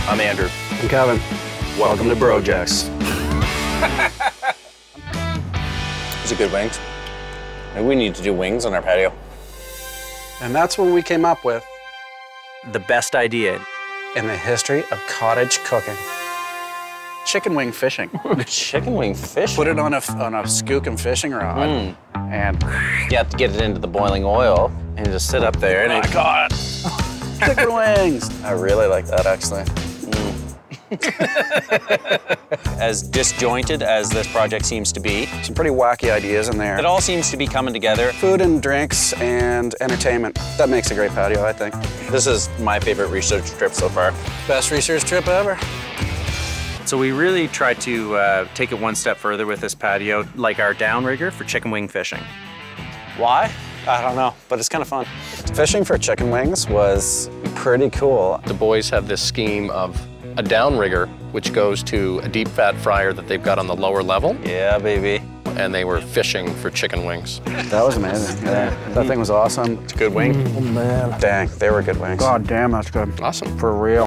I'm Andrew. I'm Kevin. Welcome to Brojects. Those are good wings. Maybe we need to do wings on our patio. And that's when we came up with The best idea. in the history of cottage cooking. Chicken wing fishing. Chicken wing fish. Put it on a skookum fishing rod, and You have to get it into the boiling oil and just sit up there. oh my God, chicken wings. I really like that, actually. As disjointed as this project seems to be, Some pretty wacky ideas in there. it all seems to be coming together. Food and drinks and entertainment. That makes a great patio, I think. This is my favorite research trip so far. Best research trip ever. So we really tried to take it one step further with this patio, like our downrigger for chicken wing fishing. Why? I don't know, but it's kind of fun. Fishing for chicken wings was pretty cool. The boys have this scheme of a downrigger, which goes to a deep fat fryer that they've got on the lower level, Yeah, baby. and they were fishing for chicken wings. That was amazing. Yeah, that thing was awesome. It's a good wing. Dang, they were good wings. God damn, that's good. Awesome. For real.